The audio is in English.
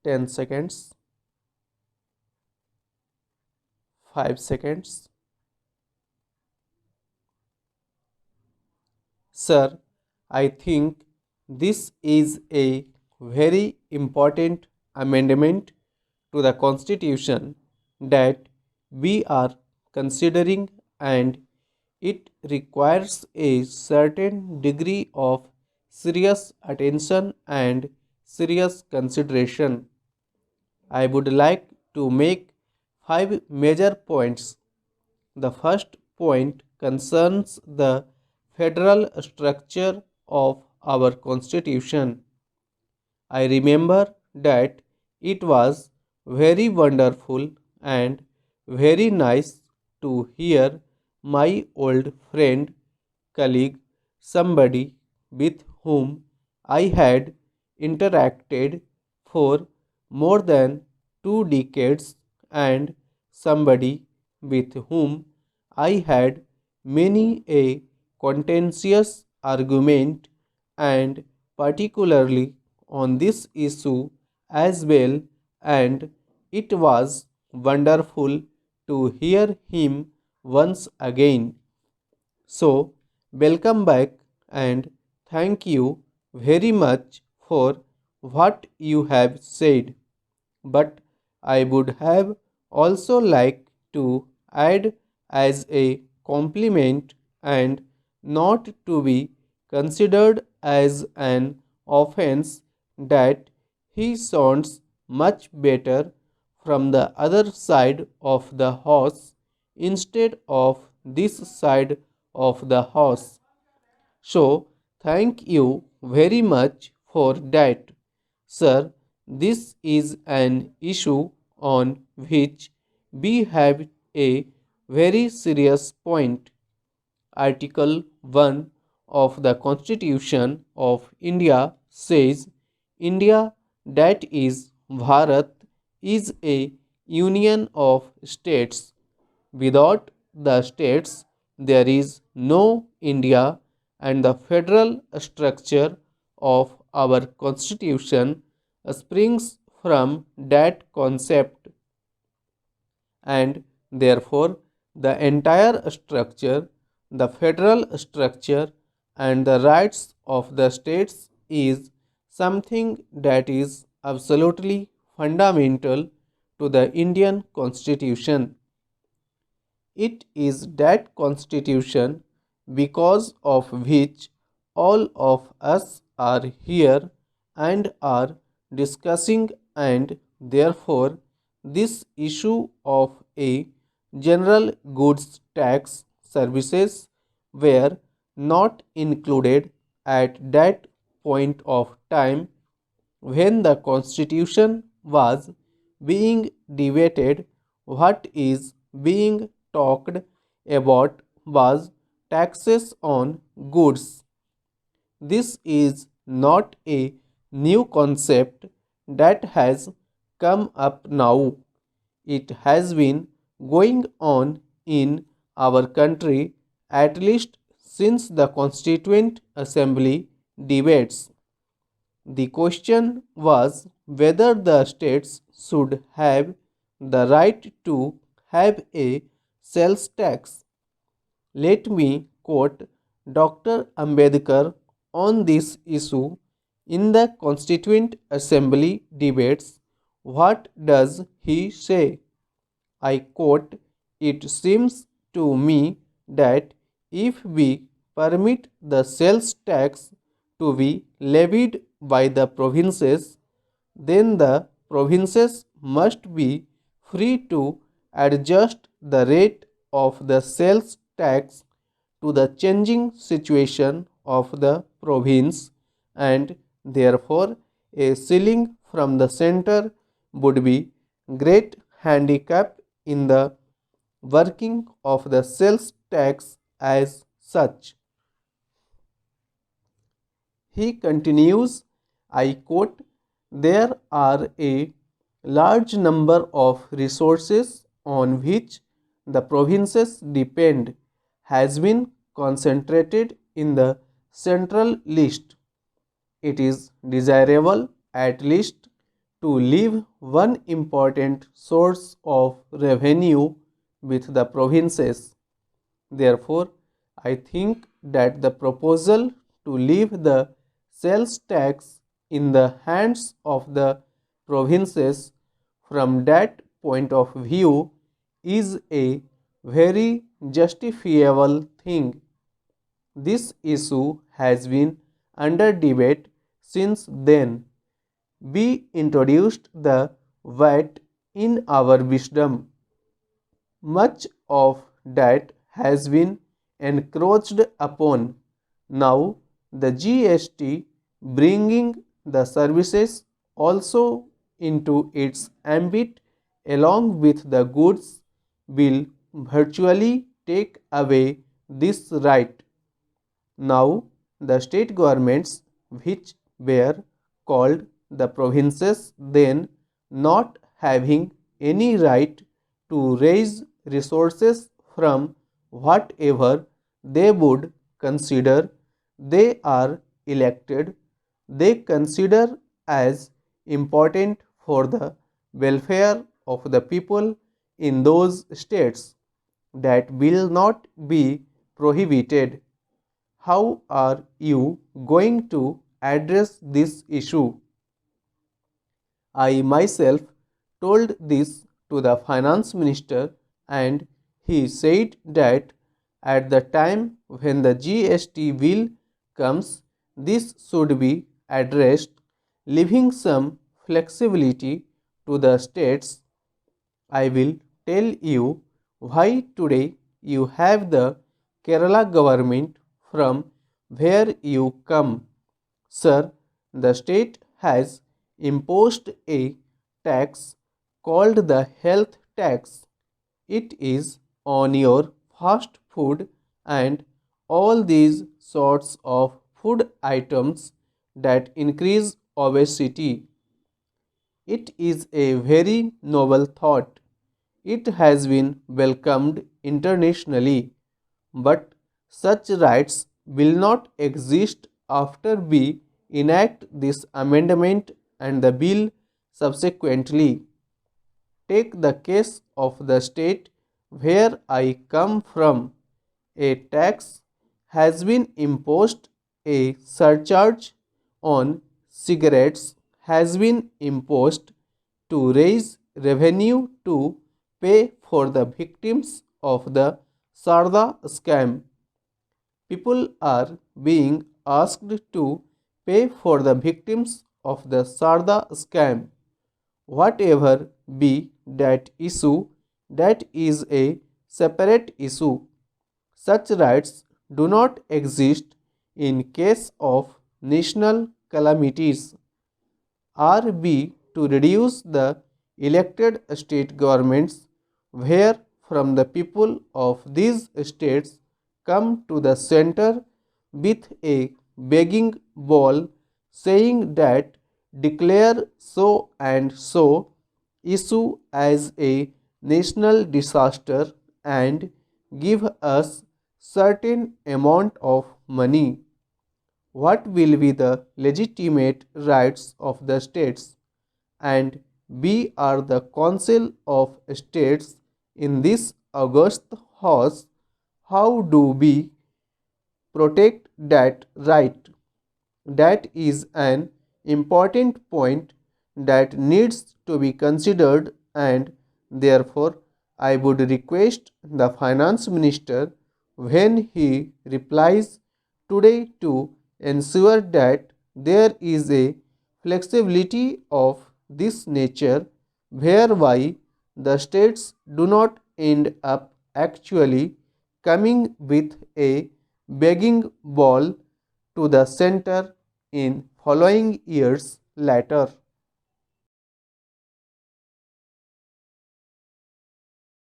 10 seconds, 5 seconds. Sir, I think this is a very important amendment to the Constitution that we are considering, and it requires a certain degree of serious attention and serious consideration. I would like to make five major points. The first point concerns the federal structure of our Constitution. I remember that it was very wonderful and very nice to hear my old friend, colleague, somebody with whom I had interacted for more than 2 decades, and somebody with whom I had many a contentious argument, and particularly on this issue as well, and it was wonderful to hear him once again. So, welcome back and thank you very much for what you have said. But I would have also liked to add as a compliment, and not to be considered as an offense, that he sounds much better from the other side of the house instead of this side of the house. So, thank you very much for that. Sir, this is an issue on which we have a very serious point. Article 1 of the Constitution of India says India, that is Bharat, is a union of states. Without the states, there is no India, and the federal structure of our Constitution springs from that concept, and therefore the entire structure, the federal structure, and the rights of the states is something that is absolutely fundamental to the Indian Constitution. It is that Constitution because of which all of us are here and are discussing, and therefore this issue of a general goods tax services were not included at that point of time when the Constitution was being debated. What is being talked about was taxes on goods. This is not a new concept that has come up now. It has been going on in our country at least since the Constituent Assembly debates. The question was whether the states should have the right to have a sales tax. Let me quote Dr. Ambedkar on this issue in the Constituent Assembly debates. What does he say? I quote, "It seems to me that if we permit the sales tax to be levied by the provinces, then the provinces must be free to adjust the rate of the sales tax to the changing situation of the province, and therefore a ceiling from the center would be great handicap in the working of the sales tax as such." He continues, I quote, "There are a large number of resources on which the provinces depend has been concentrated in the central list. It is desirable at least to leave one important source of revenue with the provinces. Therefore, I think that the proposal to leave the sales tax in the hands of the provinces from that point of view is a very justifiable thing. This issue has been under debate since then. We introduced the VAT in our wisdom. Much of that has been encroached upon. Now, the GST bringing the services also into its ambit along with the goods will virtually take away this right. Now, the state governments, which were called the provinces then, not having any right to raise resources from whatever they would consider they are elected, they consider as important for the welfare of the people in those states, that will not be prohibited. How are you going to address this issue? I myself told this to the finance minister, and he said that at the time when the GST bill comes, this should be addressed, leaving some flexibility to the states. I will tell you why today you have the Kerala government from where you come. Sir, the state has imposed a tax called the health tax. It is on your fast food and all these sorts of food items that increase obesity. It is a very noble thought. It has been welcomed internationally, but such rights will not exist after we enact this amendment and the bill subsequently. Take the case of the state where I come from. A tax has been imposed, a surcharge on cigarettes has been imposed to raise revenue to pay for the victims of the Sarda scam. People are being asked to pay for the victims of the Sarda scam. Whatever be that issue, that is a separate issue. Such rights do not exist in case of national calamities. Are we to reduce the elected state governments, where from the people of these states come to the center with a begging bowl saying that declare so and so issue as a national disaster and give us certain amount of money? What will be the legitimate rights of the states? And we are the council of states in this august house. How do we protect that right? That is an important point that needs to be considered, and therefore I would request the finance minister, when he replies today, to ensure that there is a flexibility of this nature whereby the states do not end up actually coming with a begging bowl to the center in following years later.